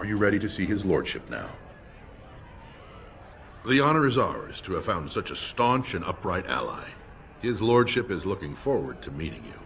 Are you ready to see his lordship now? The honor is ours to have found such a staunch and upright ally. His lordship is looking forward to meeting you.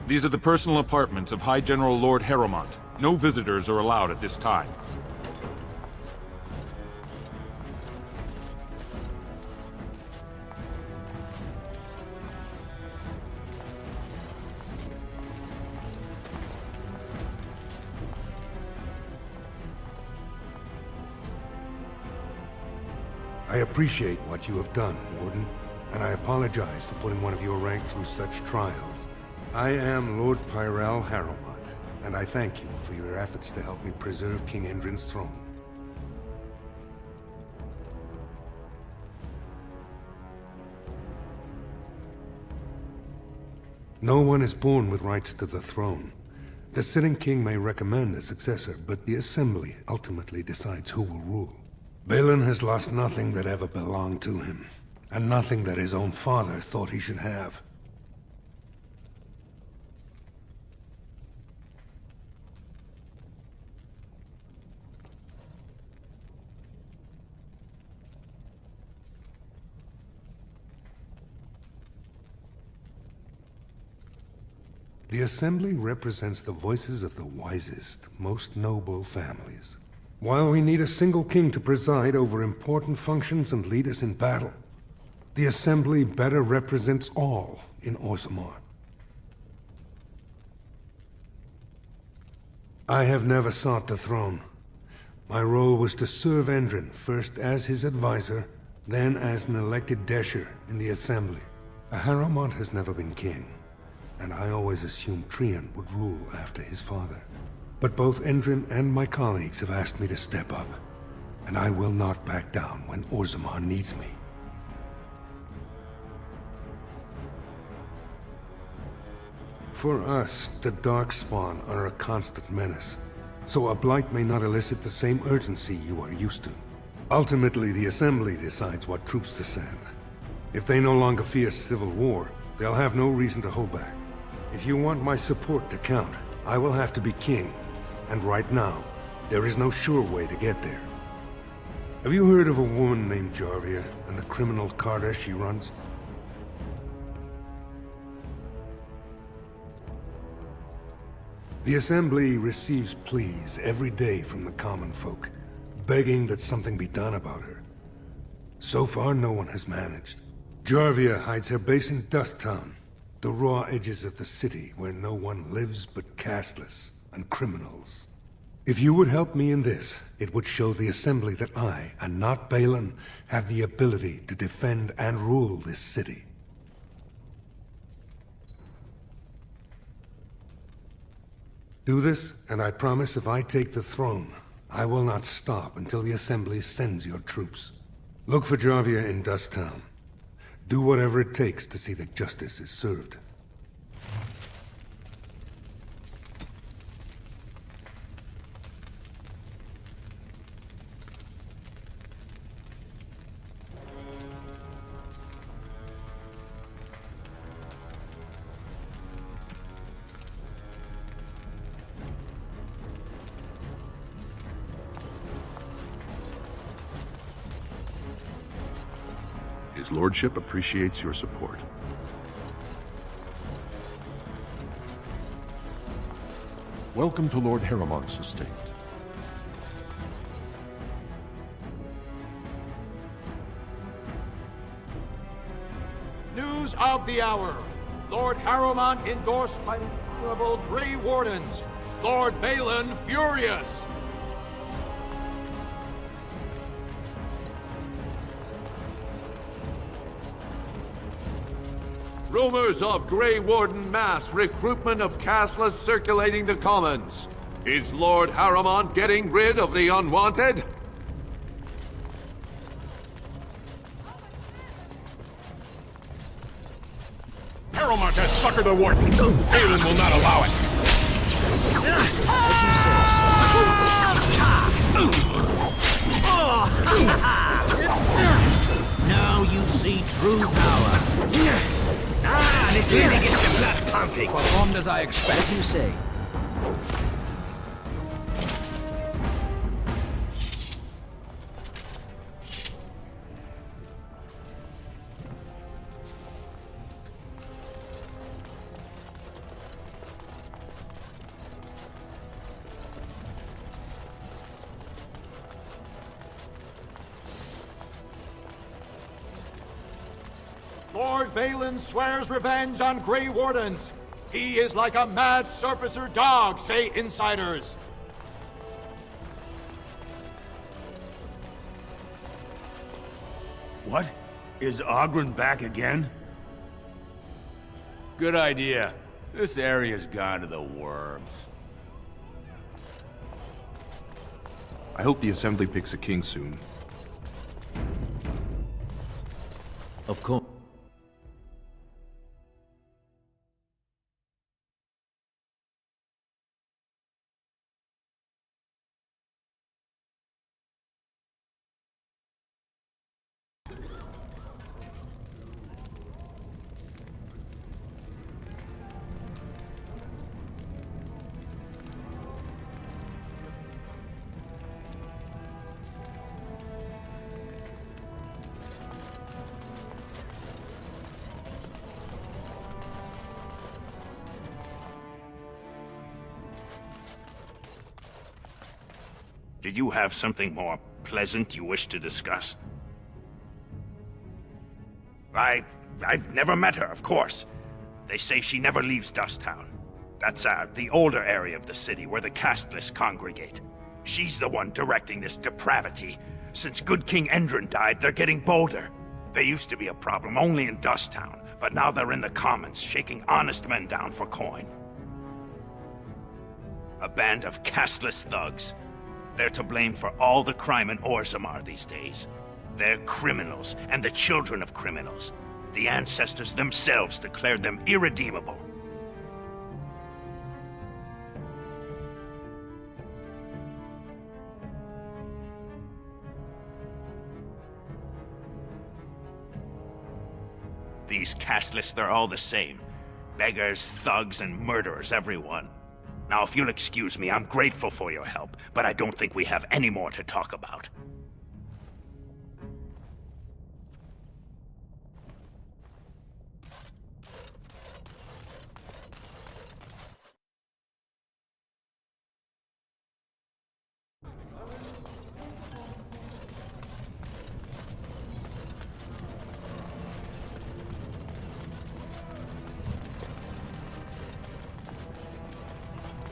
These are the personal apartments of High General Lord Harrowmont. No visitors are allowed at this time. I appreciate what you have done, Warden, and I apologize for putting one of your rank through such trials. I am Lord Pyrell Harrowmont, and I thank you for your efforts to help me preserve King Endrin's throne. No one is born with rights to the throne. The sitting king may recommend a successor, but the Assembly ultimately decides who will rule. Balin has lost nothing that ever belonged to him, and nothing that his own father thought he should have. The Assembly represents the voices of the wisest, most noble families. While we need a single king to preside over important functions and lead us in battle, the Assembly better represents all in Orzammar. I have never sought the throne. My role was to serve Endrin, first as his advisor, then as an elected Desher in the Assembly. Harrowmont has never been king, and I always assumed Trian would rule after his father. But both Endrin and my colleagues have asked me to step up, and I will not back down when Orzammar needs me. For us, the Darkspawn are a constant menace, so a blight may not elicit the same urgency you are used to. Ultimately, the Assembly decides what troops to send. If they no longer fear civil war, they'll have no reason to hold back. If you want my support to count, I will have to be king. And right now, there is no sure way to get there. Have you heard of a woman named Jarvia and the criminal Carta she runs? The Assembly receives pleas every day from the common folk, begging that something be done about her. So far, no one has managed. Jarvia hides her base in Dust Town, the raw edges of the city where no one lives but casteless and criminals. If you would help me in this, it would show the Assembly that I, and not Balin, have the ability to defend and rule this city. Do this, and I promise if I take the throne, I will not stop until the Assembly sends your troops. Look for Jarvia in Dust Town. Do whatever it takes to see that justice is served. His lordship appreciates your support. Welcome to Lord Harrowmont's estate. News of the hour. Lord Harrowmont endorsed by the Honorable Grey Wardens. Lord Balin furious. Rumors of Grey Warden mass recruitment of casteless circulating the commons. Is Lord Harrowmont getting rid of the unwanted? Harrowmont has suckered the warden. Balin will not allow it. Now you see true power. This really gets the blood pumping. Performed as I expect. As you say. Lord Balin swears revenge on Grey Wardens. He is like a mad surfacer dog, say insiders. What? Is Ogren back again? Good idea. This area's gone to the worms. I hope the Assembly picks a king soon. Of course. Did you have something more pleasant you wish to discuss? I've never met her, of course. They say she never leaves Dusttown. That's the older area of the city where the casteless congregate. She's the one directing this depravity. Since good King Endrin died, they're getting bolder. They used to be a problem only in Dusttown, but now they're in the commons, shaking honest men down for coin. A band of casteless thugs. They're to blame for all the crime in Orzammar these days. They're criminals, and the children of criminals. The ancestors themselves declared them irredeemable. These casteless, they're all the same. Beggars, thugs, and murderers, everyone. Now, if you'll excuse me, I'm grateful for your help, but I don't think we have any more to talk about.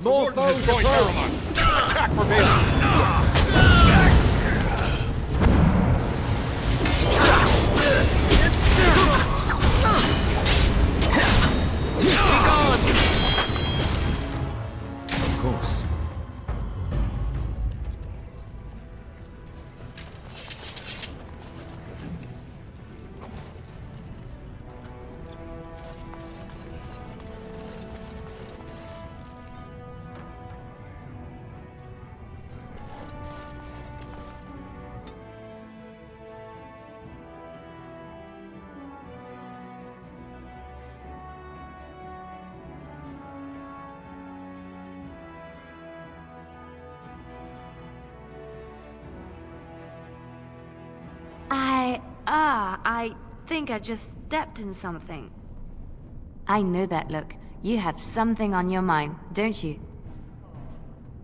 More foes join Harrowmont. Attack for Balin. Of course. I think I just stepped in something. I know that look. You have something on your mind, don't you?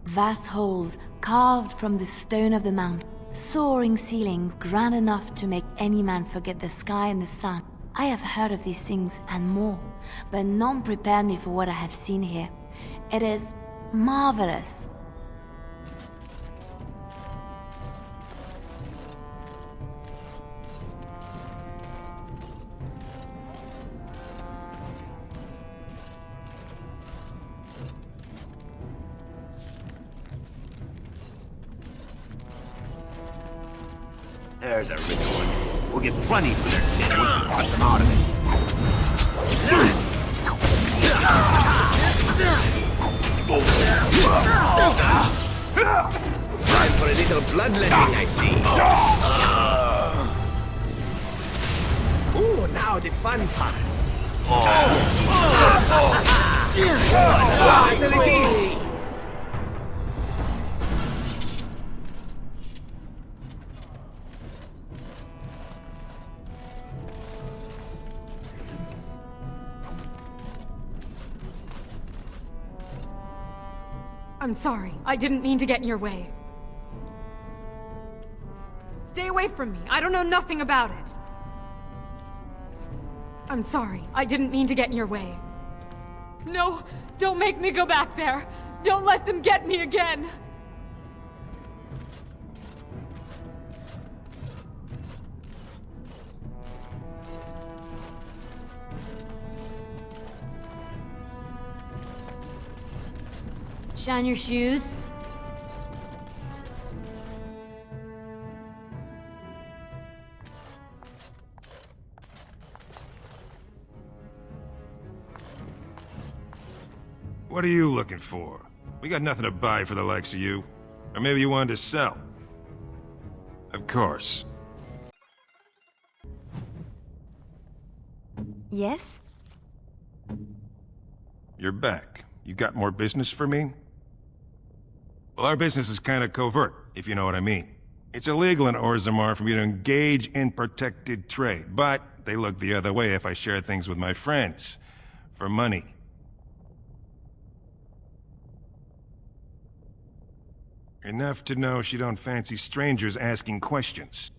Vast halls carved from the stone of the mountain. Soaring ceilings grand enough to make any man forget the sky and the sun. I have heard of these things and more, but none prepared me for what I have seen here. It is marvelous. There's a rich one. We'll get plenty for their kin once we toss them out of it. Time for a little bloodletting, I see. Ooh, now the fun part. Battle it is. I'm sorry. I didn't mean to get in your way. Stay away from me. I don't know nothing about it. I'm sorry. I didn't mean to get in your way. No, don't make me go back there. Don't let them get me again. Shine your shoes. What are you looking for? We got nothing to buy for the likes of you. Or maybe you wanted to sell. Of course. Yes? You're back. You got more business for me? Well, our business is kind of covert, if you know what I mean. It's illegal in Orzammar for me to engage in protected trade, but they look the other way if I share things with my friends. For money. Enough to know she don't fancy strangers asking questions.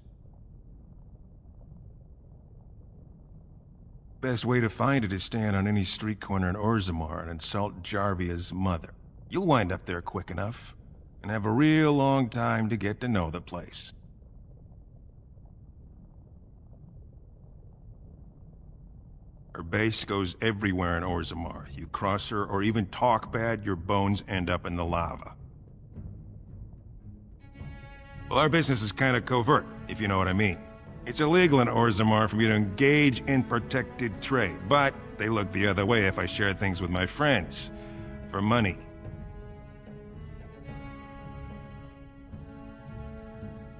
Best way to find it is stand on any street corner in Orzammar and insult Jarvia's mother. You'll wind up there quick enough, and have a real long time to get to know the place. Her base goes everywhere in Orzammar. You cross her or even talk bad, your bones end up in the lava. Well, our business is kind of covert, if you know what I mean. It's illegal in Orzammar for me to engage in protected trade, but they look the other way if I share things with my friends. For money.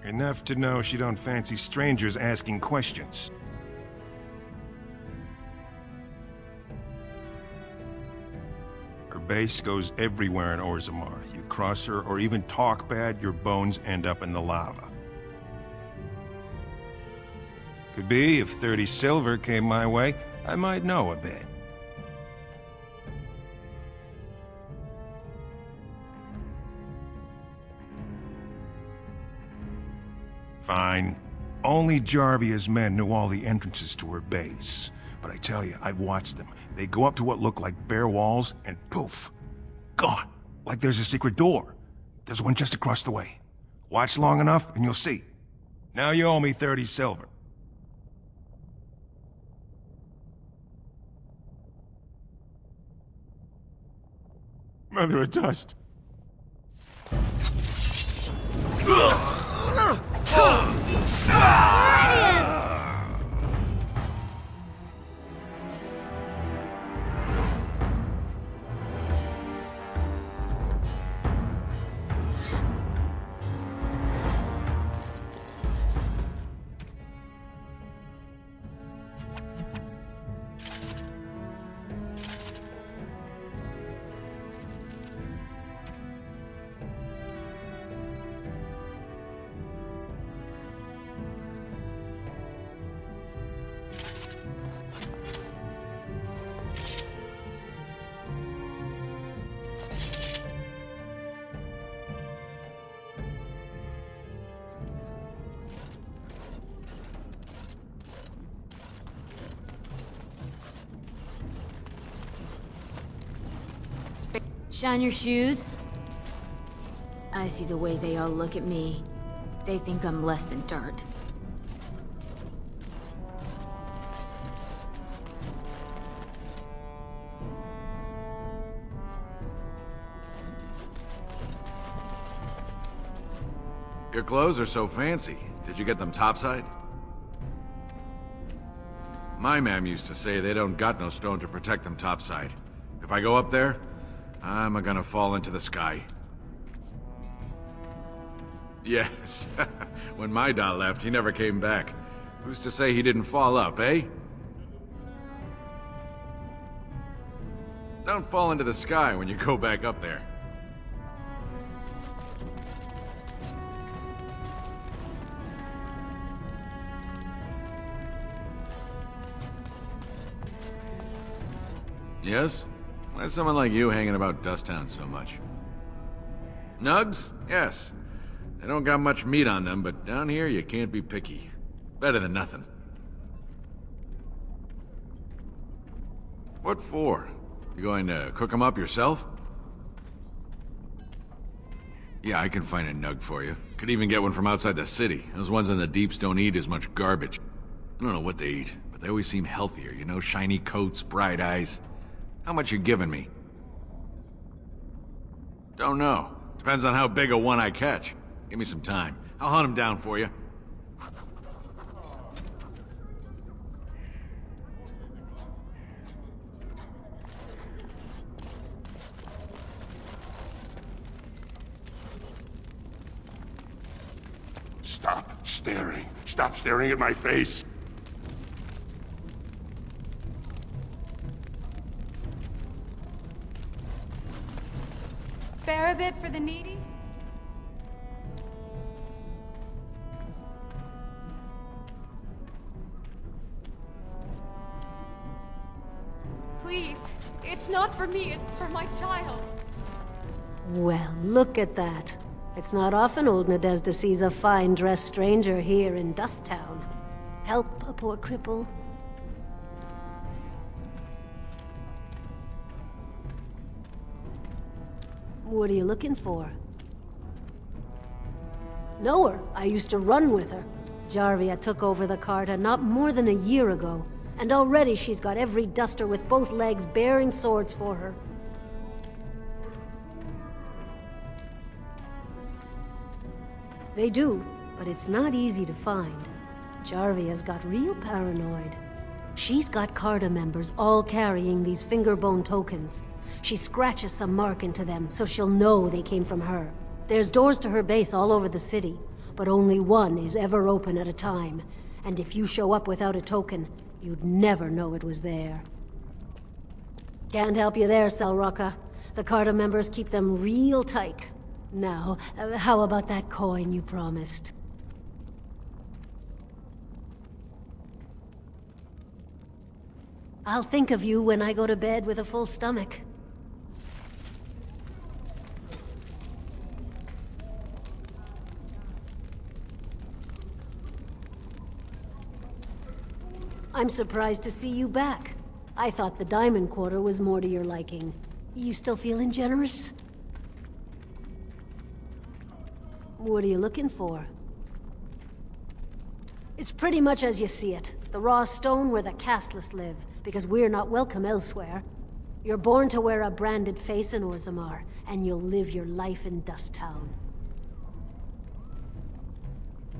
Enough to know she don't fancy strangers asking questions. Her base goes everywhere in Orzammar. You cross her or even talk bad, your bones end up in the lava. Could be, if 30 silver came my way, I might know a bit. Fine. Only Jarvia's men knew all the entrances to her base. But I tell you, I've watched them. They go up to what look like bare walls, and poof! Gone! Like there's a secret door. There's one just across the way. Watch long enough, and you'll see. Now you owe me 30 silver. Mother of Dust. Shine your shoes. I see the way they all look at me. They think I'm less than dirt. Your clothes are so fancy. Did you get them topside? My mam used to say they don't got no stone to protect them topside. If I go up there, I'm gonna fall into the sky. Yes. When my da left, he never came back. Who's to say he didn't fall up, eh? Don't fall into the sky when you go back up there. Yes? Why's someone like you hanging about Dusttown so much? Nugs? Yes. They don't got much meat on them, but down here you can't be picky. Better than nothing. What for? You going to cook them up yourself? Yeah, I can find a nug for you. Could even get one from outside the city. Those ones in the deeps don't eat as much garbage. I don't know what they eat, but they always seem healthier, you know? Shiny coats, bright eyes. How much you giving me? Don't know. Depends on how big a one I catch. Give me some time. I'll hunt him down for you. Stop staring. Stop staring at my face. Spare a bit for the needy? Please, it's not for me, it's for my child. Well, look at that. It's not often old Nadezhda sees a fine-dressed stranger here in Dusttown. Help a poor cripple. What are you looking for? Know her. I used to run with her. Jarvia took over the Carta not more than a year ago, and already she's got every duster with both legs bearing swords for her. They do, but it's not easy to find. Jarvia's got real paranoid. She's got Carta members all carrying these fingerbone tokens. She scratches some mark into them so she'll know they came from her. There's doors to her base all over the city, but only one is ever open at a time. And if you show up without a token, you'd never know it was there. Can't help you there, Selrocka. The Carta members keep them real tight. Now, how about that coin you promised? I'll think of you when I go to bed with a full stomach. I'm surprised to see you back. I thought the Diamond Quarter was more to your liking. You still feeling generous? What are you looking for? It's pretty much as you see it. The raw stone where the casteless live, because we're not welcome elsewhere. You're born to wear a branded face in Orzammar, and you'll live your life in Dusttown.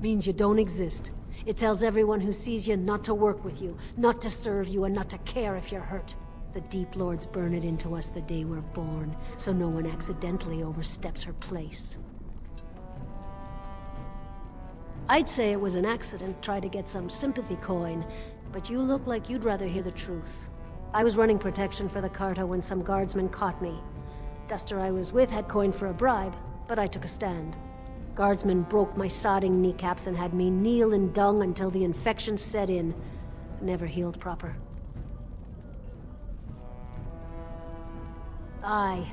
Means you don't exist. It tells everyone who sees you not to work with you, not to serve you, and not to care if you're hurt. The Deep Lords burn it into us the day we're born, so no one accidentally oversteps her place. I'd say it was an accident, try to get some sympathy coin, but you look like you'd rather hear the truth. I was running protection for the Carta when some guardsmen caught me. Duster I was with had coin for a bribe, but I took a stand. Guardsmen broke my sodding kneecaps and had me kneel in dung until the infection set in. Never healed proper. Aye,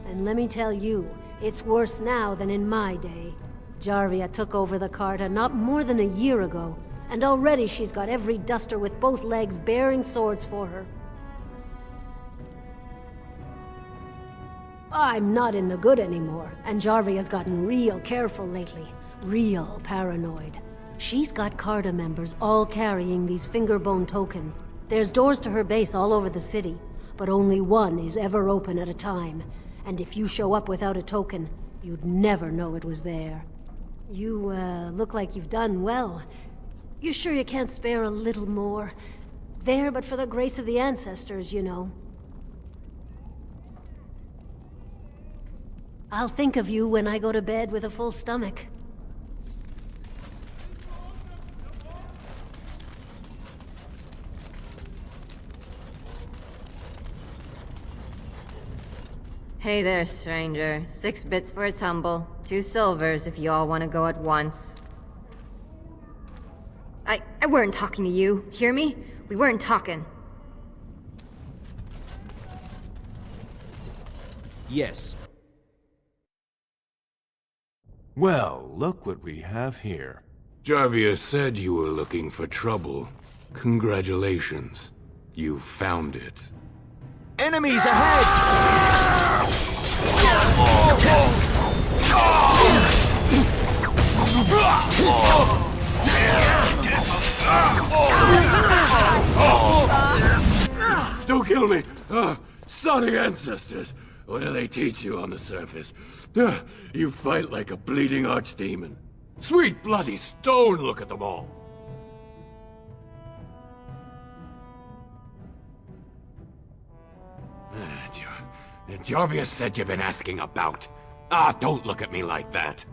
and let me tell you, it's worse now than in my day. Jarvia took over the Carta not more than a year ago, and already she's got every duster with both legs bearing swords for her. I'm not in the good anymore, and Jarvia's gotten real careful lately. Real paranoid. She's got Carta members all carrying these fingerbone tokens. There's doors to her base all over the city, but only one is ever open at a time. And if you show up without a token, you'd never know it was there. You, look like you've done well. You sure you can't spare a little more? There but for the grace of the ancestors, you know. I'll think of you when I go to bed with a full stomach. Hey there, stranger. 6 bits for a tumble. 2 silvers if you all want to go at once. I weren't talking to you. Hear me? We weren't talking. Yes. Well, look what we have here. Jarvia said you were looking for trouble. Congratulations. You found it. Enemies ahead! Don't kill me! Sorry ancestors! What do they teach you on the surface? You fight like a bleeding archdemon. Sweet bloody stone, look at them all! Jarvia said you've been asking about. Don't look at me like that.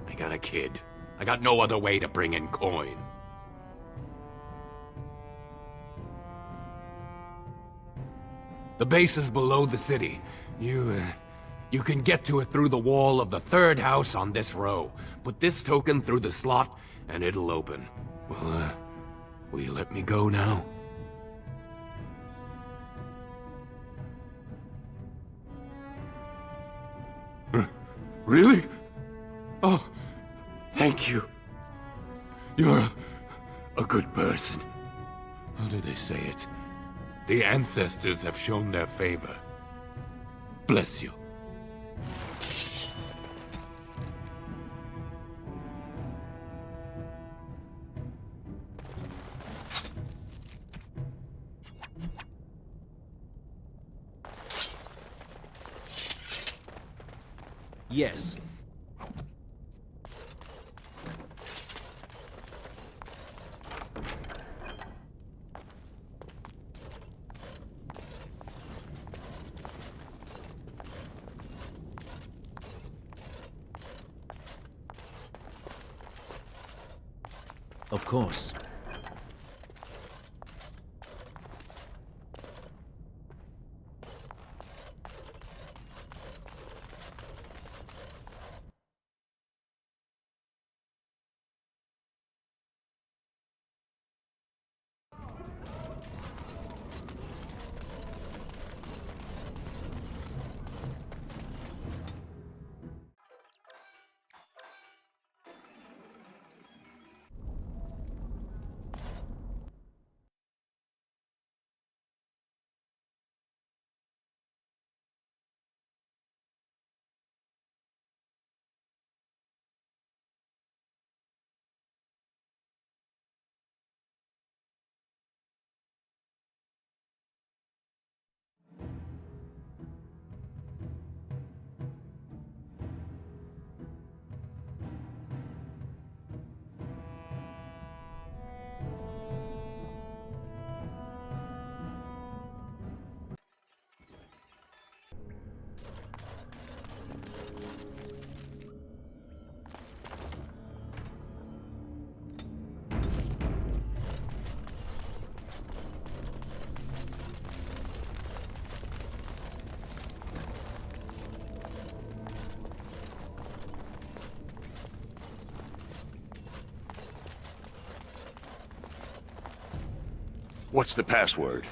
I got a kid. I got no other way to bring in coin. The base is below the city. You can get to it through the wall of the 3rd house on this row. Put this token through the slot, and it'll open. Well, will you let me go now? Really? Oh, thank you. You're a good person. How do they say it? The ancestors have shown their favor. Bless you. Yes. Of course. What's the password?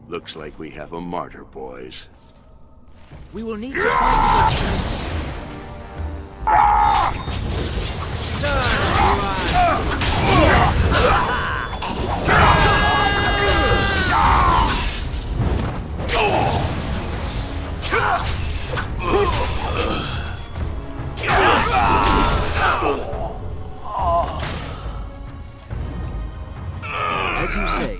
Looks like we have a martyr, boys. We will need to find the as you say.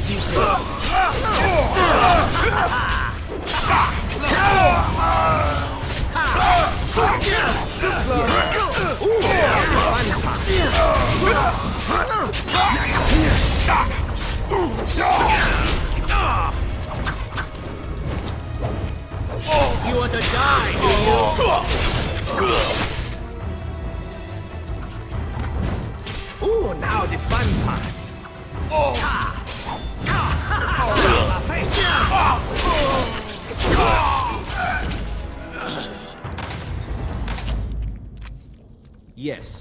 As you say. You want to die, do you? Ooh, now the fun part. My face. Yes.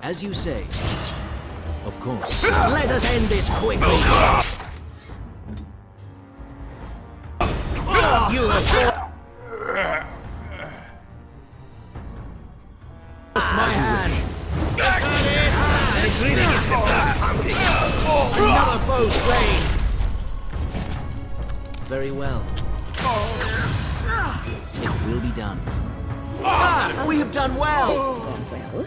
As you say. Of course. Let us end this quickly. You have forced my hand. It's really getting the blood pumping. Another foe slain. Very well. It will be done. We have done well. Well.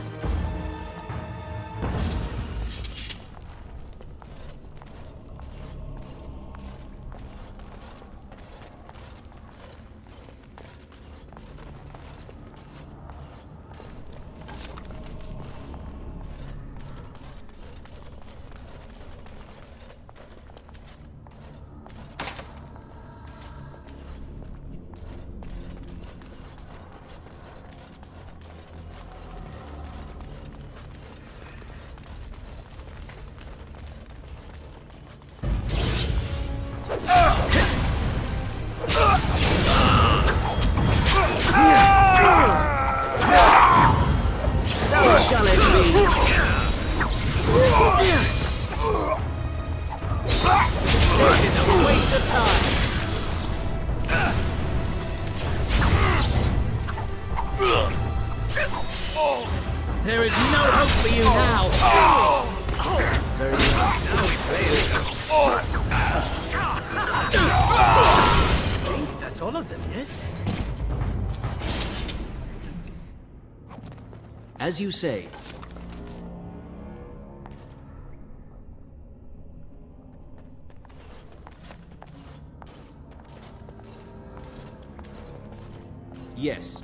Shall it be? This is a waste of time. There is no hope for you now. Very well. Now we play it. That's all of them, yes? As you say. Yes.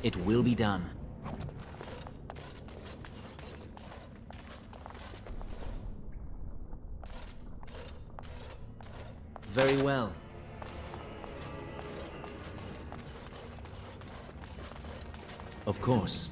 It will be done. Very well. Of course.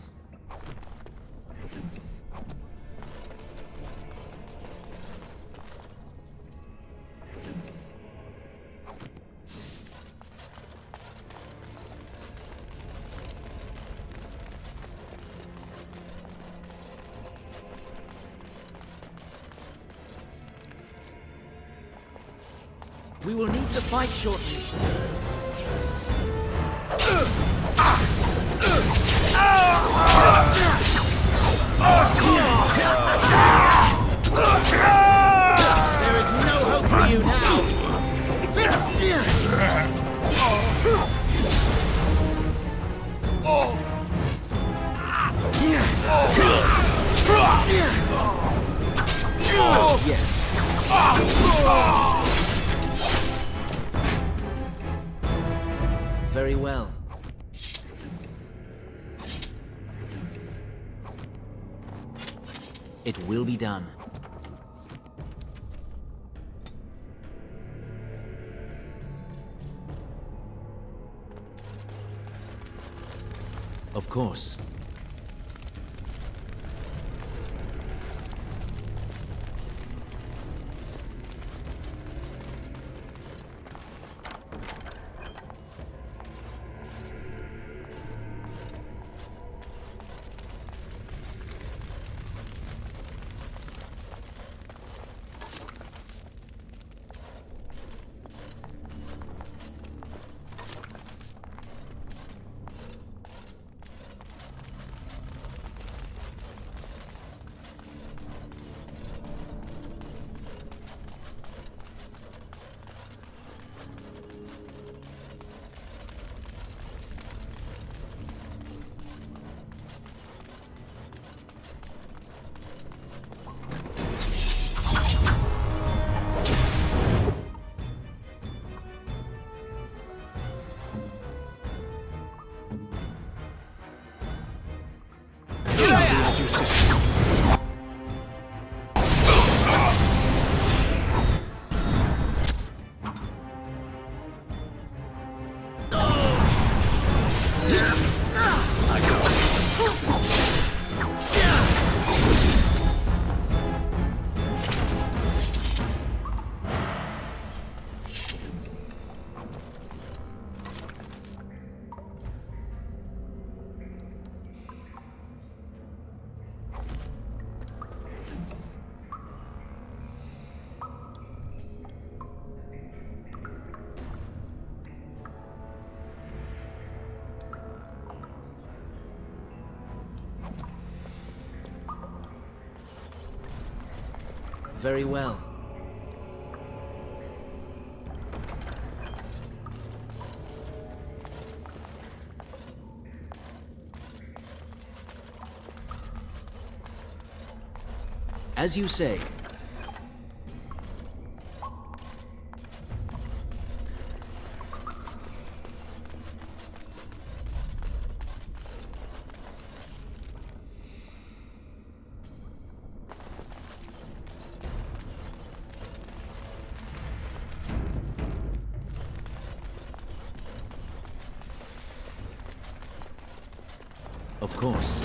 We will need to fight shortly. There is no hope for you now. Yes. Very well. It will be done. Of course. Very well. As you say. Of course.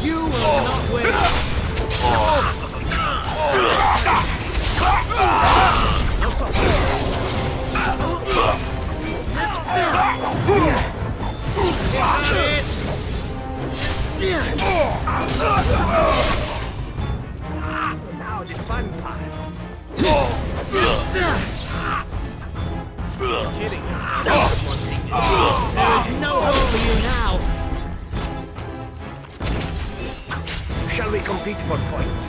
You will not win! Now the fun part. Killing yourself is one thing to do. There is no hope for you now. Shall we compete for points?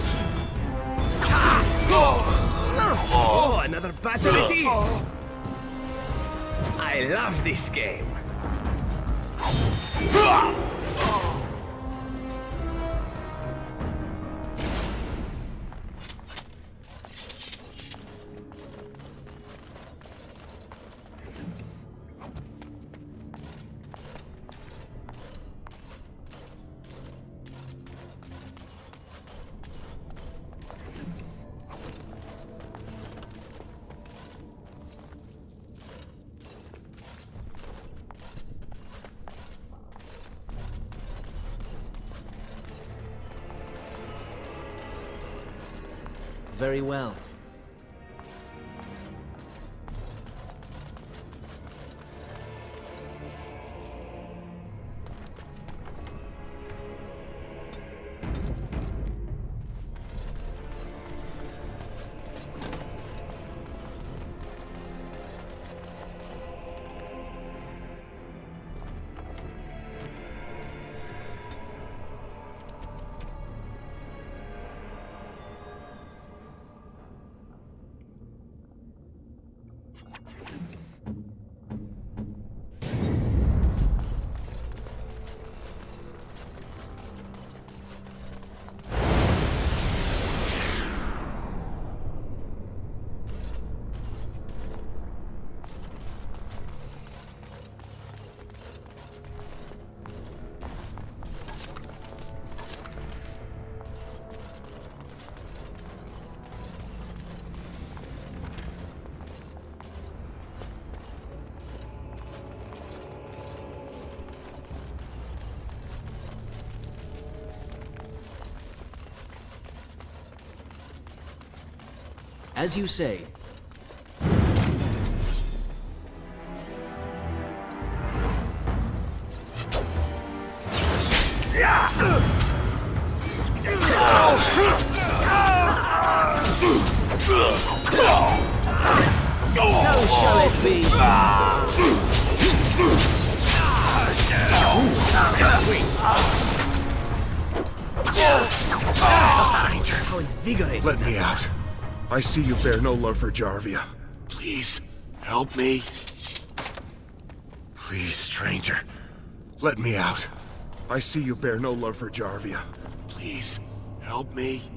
Oh, another battle it is! I love this game. Very well. As you say. So shall it be. How invigorating. Let me out. I see you bear no love for Jarvia. Please, help me. Please, stranger. Let me out. I see you bear no love for Jarvia. Please, help me.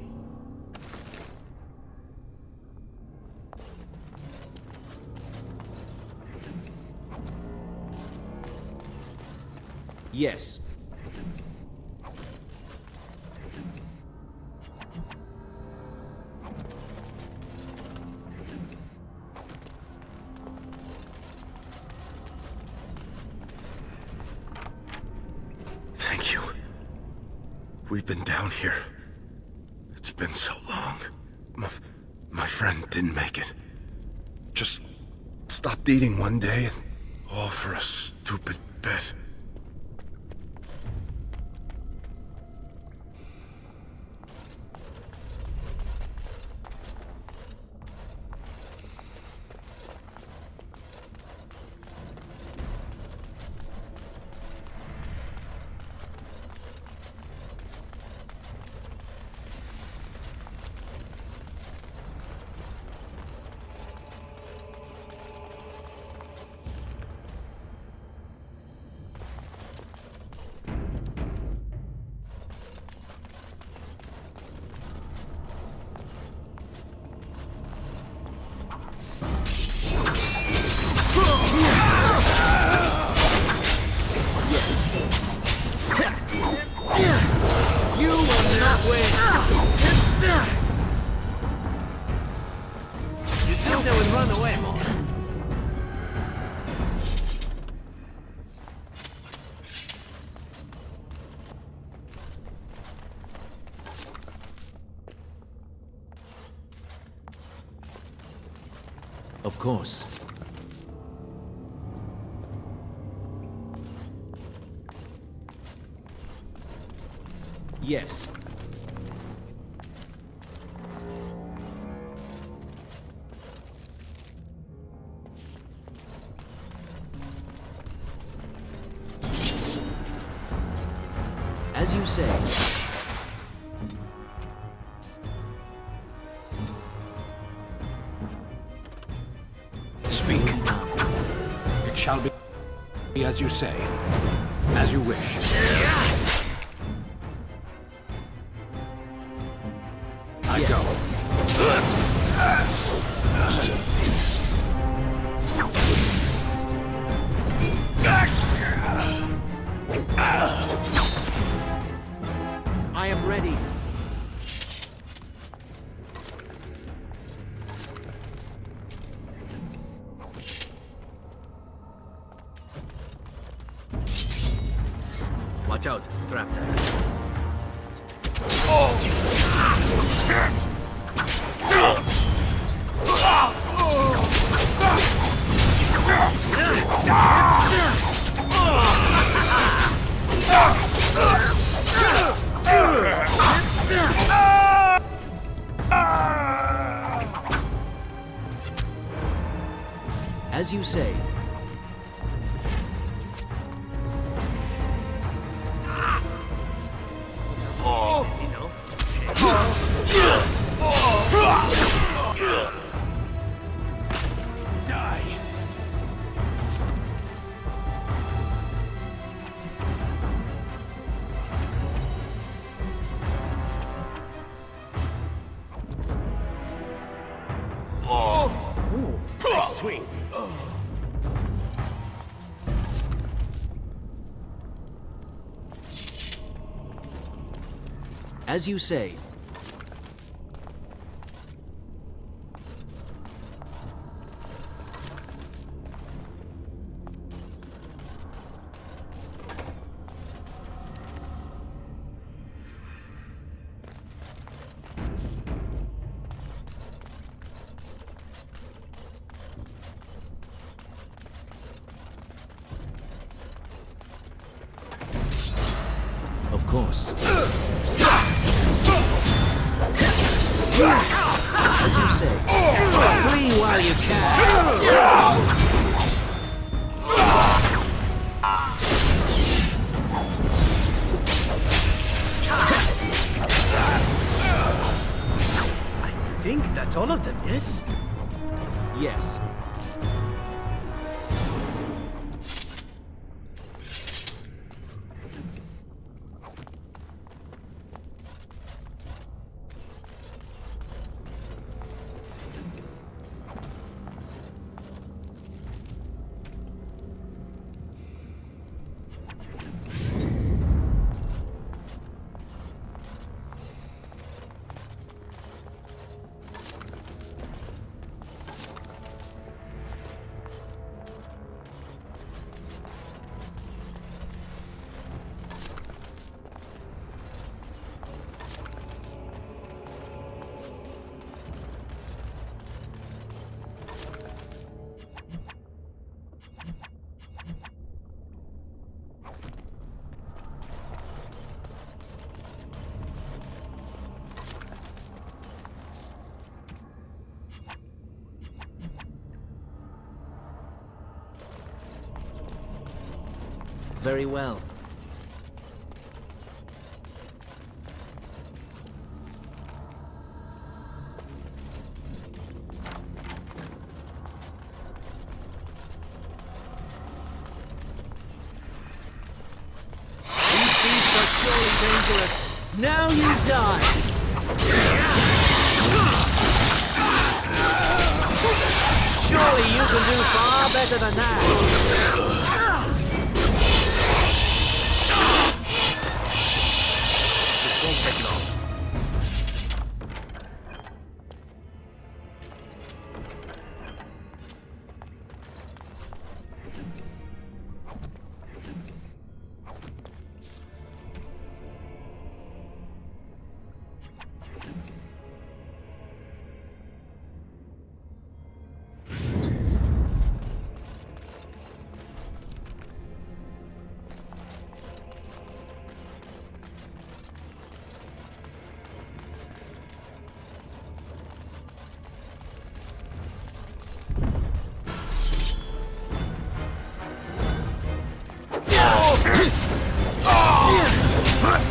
Yes. Thank you. We've been down here. It's been so long. My friend didn't make it. Just stopped eating one day, and all for a stupid bet. You will not win! You think they would run away more? Of course. Yes. As you say. Speak. It shall be as you say, as you wish. I go. I am ready. Watch out, trap there. As you say. Swing. As you say. Of course. As you say. Flee while you can. I think that's all of them, yes? Yes. Very well. These beasts are surely dangerous. Now you die! Surely you can do far better than that! taken off.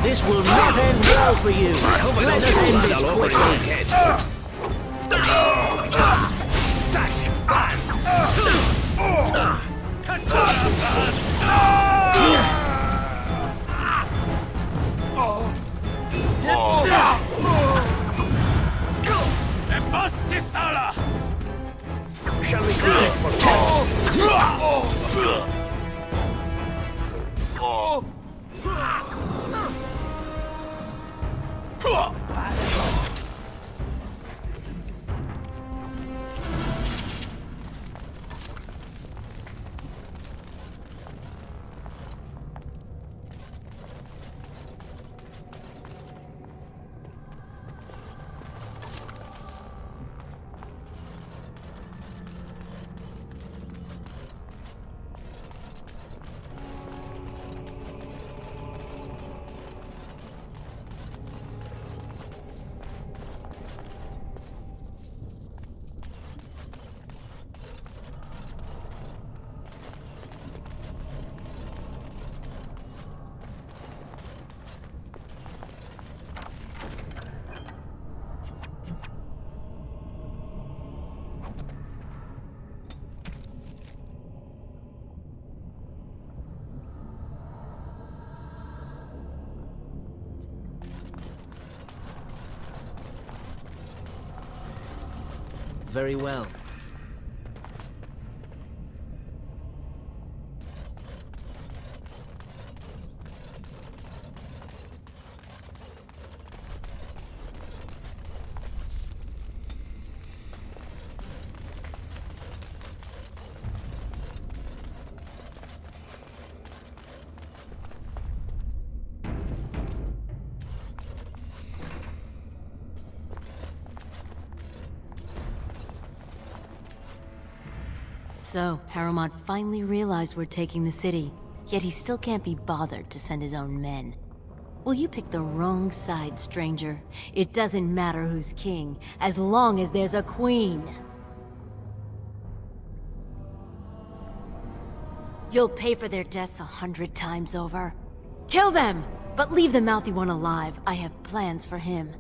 This will not end well for you. Let us end this quickly. Such fun! Embostisala! Shall we go Very well. So, Harrowmont finally realized we're taking the city, yet he still can't be bothered to send his own men. Well, you picked the wrong side, stranger. It doesn't matter who's king, as long as there's a queen. You'll pay for their deaths 100 times over. Kill them! But leave the mouthy one alive. I have plans for him.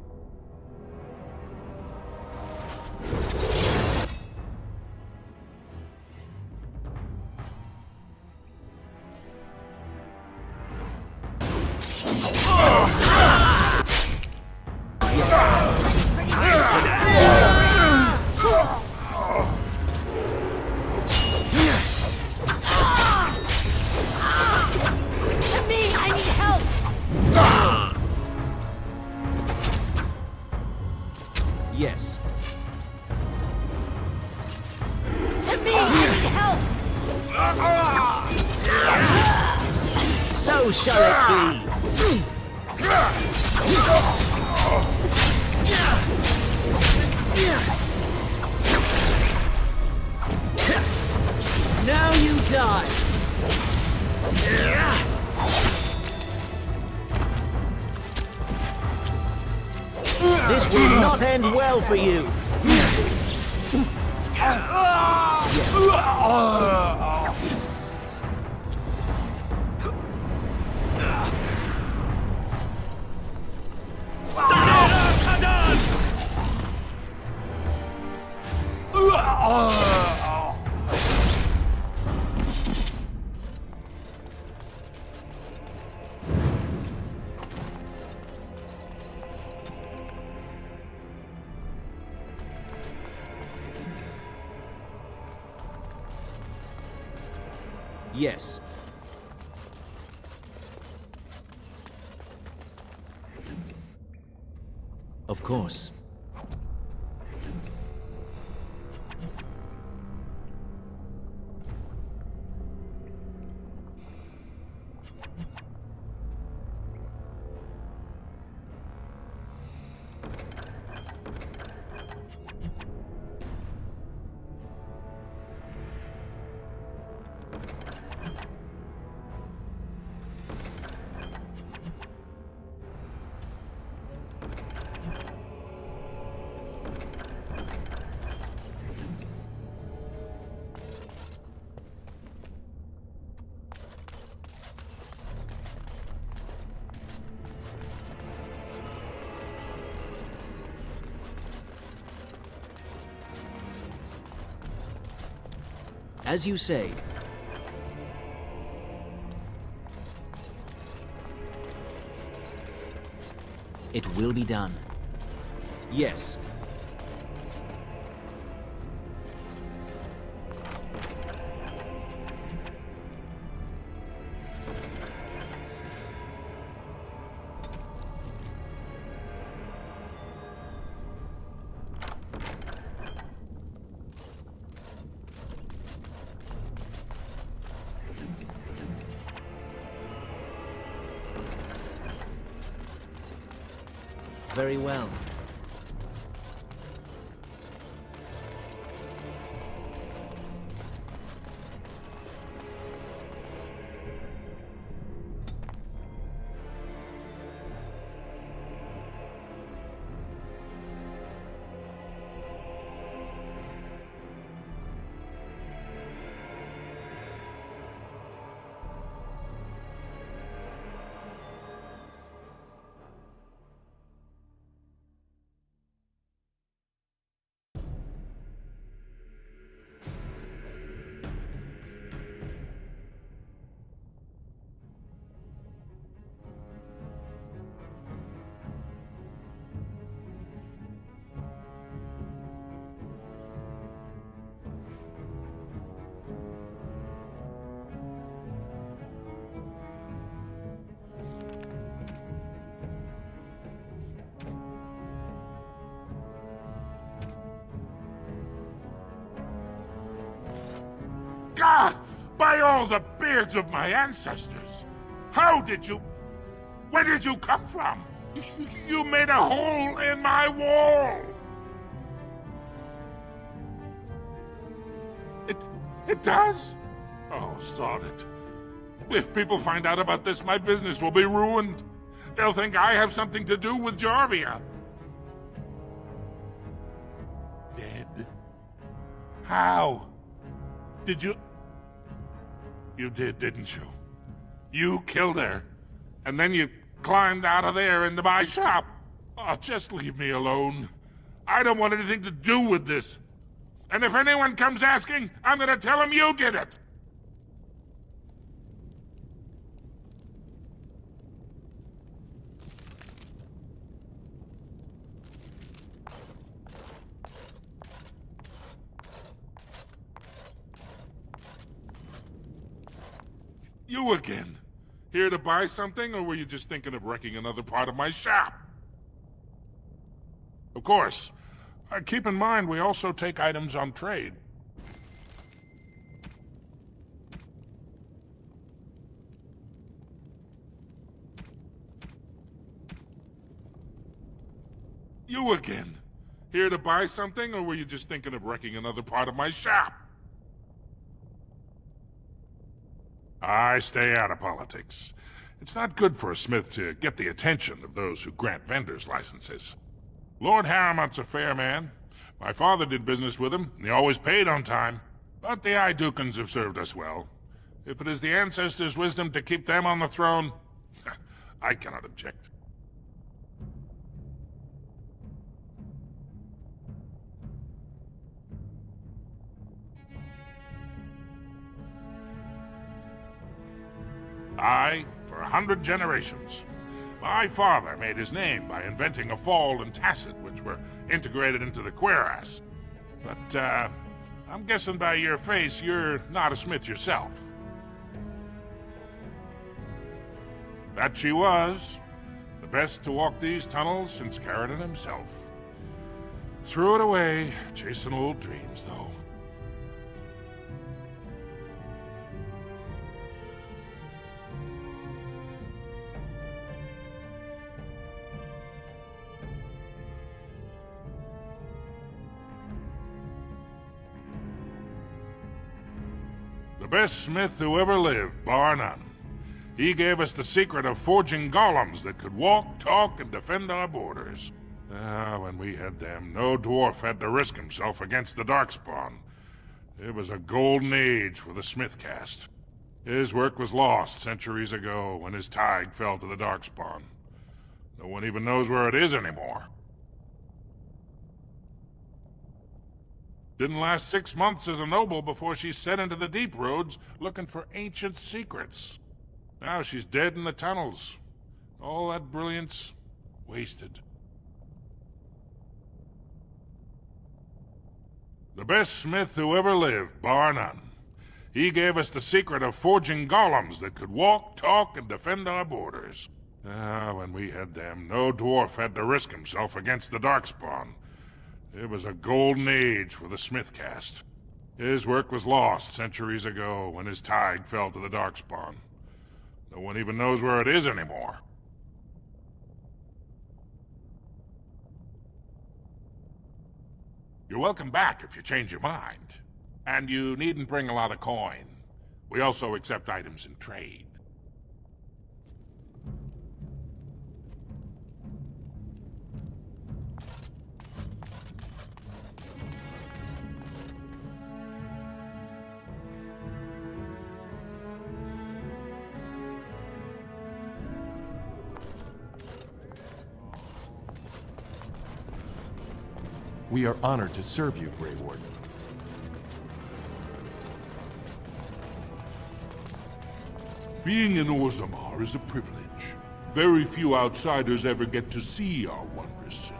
Yes. To me, I need help! So shall it be. Now you die. This will not end well for you. Yes. Of course. As you say. It will be done. Yes. Very well. God! By all the beards of my ancestors! How did you... Where did you come from? You made a hole in my wall! It does? Oh, sod it. If people find out about this, my business will be ruined. They'll think I have something to do with Jarvia. Dead? How? Did you... You did, didn't you? You killed her, and then you climbed out of there into my shop. Oh, just leave me alone. I don't want anything to do with this. And if anyone comes asking, I'm gonna tell them you did it. You again. Here to buy something, or were you just thinking of wrecking another part of my shop? Of course. Keep in mind, we also take items on trade. You again. Here to buy something, or were you just thinking of wrecking another part of my shop? I stay out of politics. It's not good for a smith to get the attention of those who grant vendors licenses. Lord Harrowmont's a fair man. My father did business with him, and he always paid on time. But the Idukans have served us well. If it is the ancestors' wisdom to keep them on the throne, I cannot object. Aye, for 100 generations. My father made his name by inventing a fall and tacit, which were integrated into the cuirass. But, I'm guessing by your face you're not a smith yourself. That she was, but best to walk these tunnels since Carradine himself. Threw it away, chasing old dreams, though. The best smith who ever lived, bar none. He gave us the secret of forging golems that could walk, talk, and defend our borders. When we had them, no dwarf had to risk himself against the Darkspawn. It was a golden age for the smith caste. His work was lost centuries ago when his tide fell to the Darkspawn. No one even knows where it is anymore. Didn't last 6 months as a noble before she set into the deep roads looking for ancient secrets. Now she's dead in the tunnels. All that brilliance, wasted. The best smith who ever lived, bar none. He gave us the secret of forging golems that could walk, talk, and defend our borders. When we had them, no dwarf had to risk himself against the Darkspawn. It was a golden age for the smith caste. His work was lost centuries ago when his tide fell to the Darkspawn. No one even knows where it is anymore. You're welcome back if you change your mind. And you needn't bring a lot of coin. We also accept items in trade. We are honored to serve you, Grey Warden. Being in Orzammar is a privilege. Very few outsiders ever get to see our wondrous city.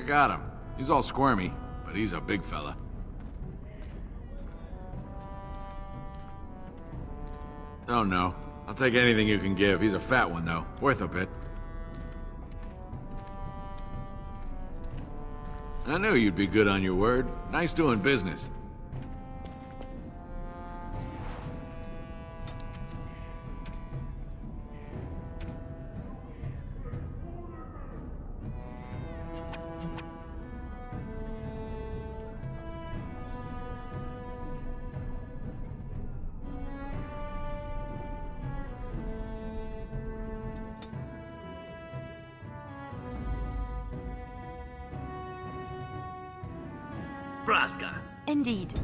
Got him. He's all squirmy, but he's a big fella. Oh no. I'll take anything you can give. He's a fat one, though. Worth a bit. I knew you'd be good on your word. Nice doing business. Braska. Indeed.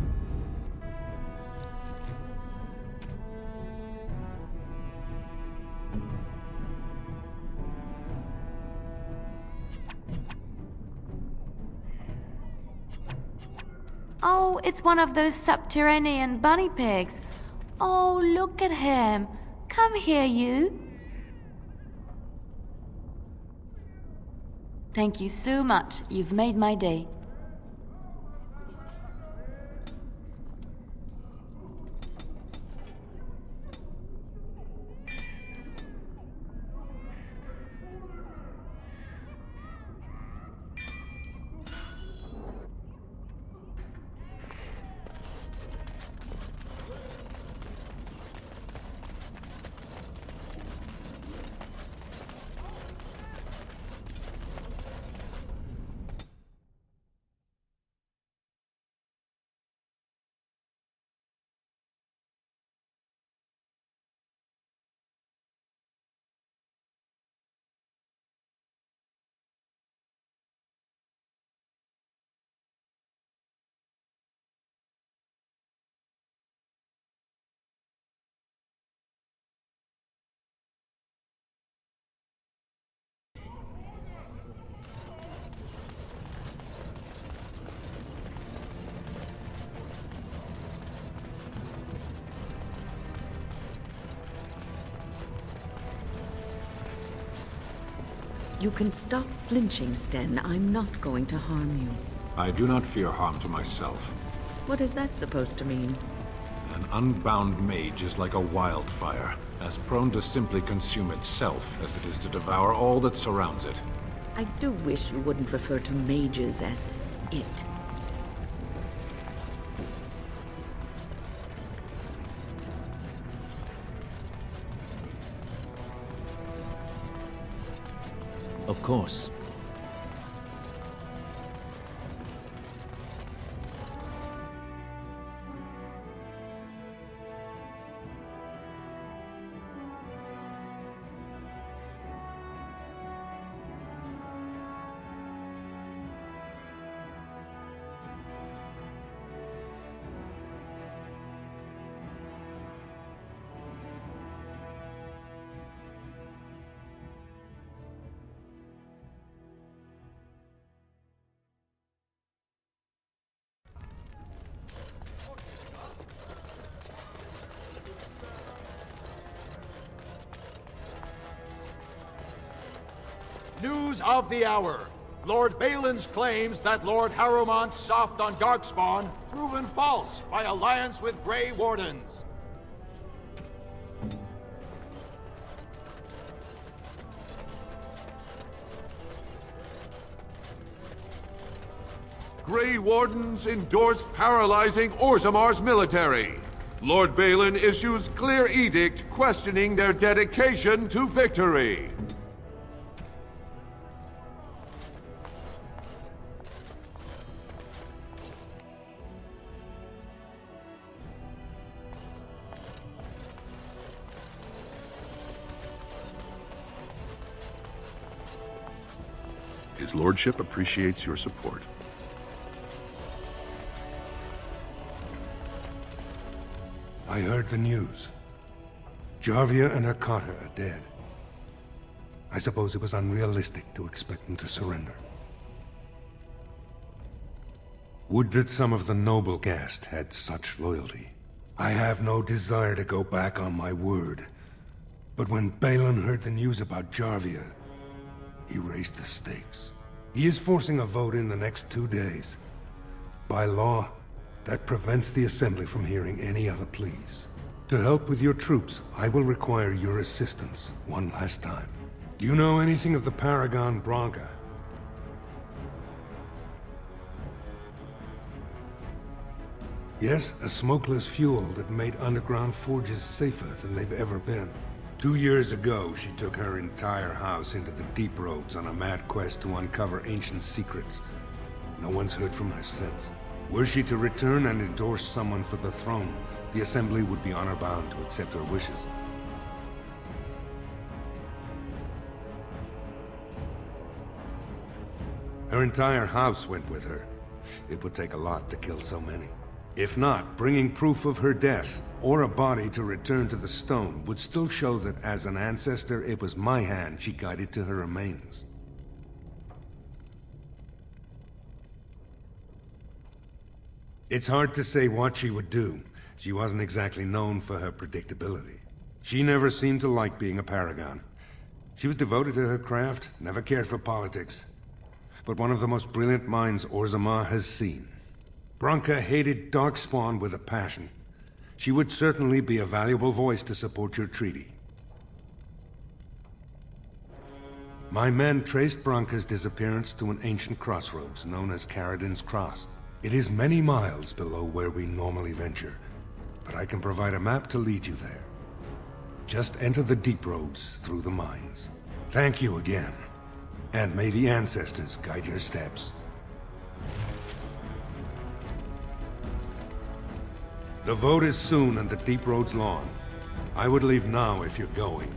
Oh, it's one of those subterranean bunny pigs. Oh, look at him. Come here, you. Thank you so much. You've made my day. You can stop flinching, Sten. I'm not going to harm you. I do not fear harm to myself. What is that supposed to mean? An unbound mage is like a wildfire, as prone to simply consume itself as it is to devour all that surrounds it. I do wish you wouldn't refer to mages as it. Of course. News of the hour. Lord Balin's claims that Lord Harrowmont's soft on Darkspawn proven false by alliance with Grey Wardens. Grey Wardens endorse paralyzing Orzamar's military. Lord Balin issues clear edict questioning their dedication to victory. His lordship appreciates your support. I heard the news. Jarvia and her Carta are dead. I suppose it was unrealistic to expect them to surrender. Would that some of the noble caste had such loyalty. I have no desire to go back on my word. But when Balin heard the news about Jarvia, he raised the stakes. He is forcing a vote in the next 2 days. By law, that prevents the Assembly from hearing any other pleas. To help with your troops, I will require your assistance one last time. Do you know anything of the Paragon Branca? Yes, a smokeless fuel that made underground forges safer than they've ever been. 2 years ago, she took her entire house into the deep roads on a mad quest to uncover ancient secrets. No one's heard from her since. Were she to return and endorse someone for the throne, the Assembly would be honor-bound to accept her wishes. Her entire house went with her. It would take a lot to kill so many. If not, bringing proof of her death, or a body to return to the stone, would still show that as an ancestor, it was my hand she guided to her remains. It's hard to say what she would do. She wasn't exactly known for her predictability. She never seemed to like being a paragon. She was devoted to her craft, never cared for politics. But one of the most brilliant minds Orzammar has seen. Branca hated Darkspawn with a passion. She would certainly be a valuable voice to support your treaty. My men traced Branca's disappearance to an ancient crossroads known as Caradin's Cross. It is many miles below where we normally venture, but I can provide a map to lead you there. Just enter the deep roads through the mines. Thank you again, and may the ancestors guide your steps. The vote is soon and the deep road's long. I would leave now if you're going.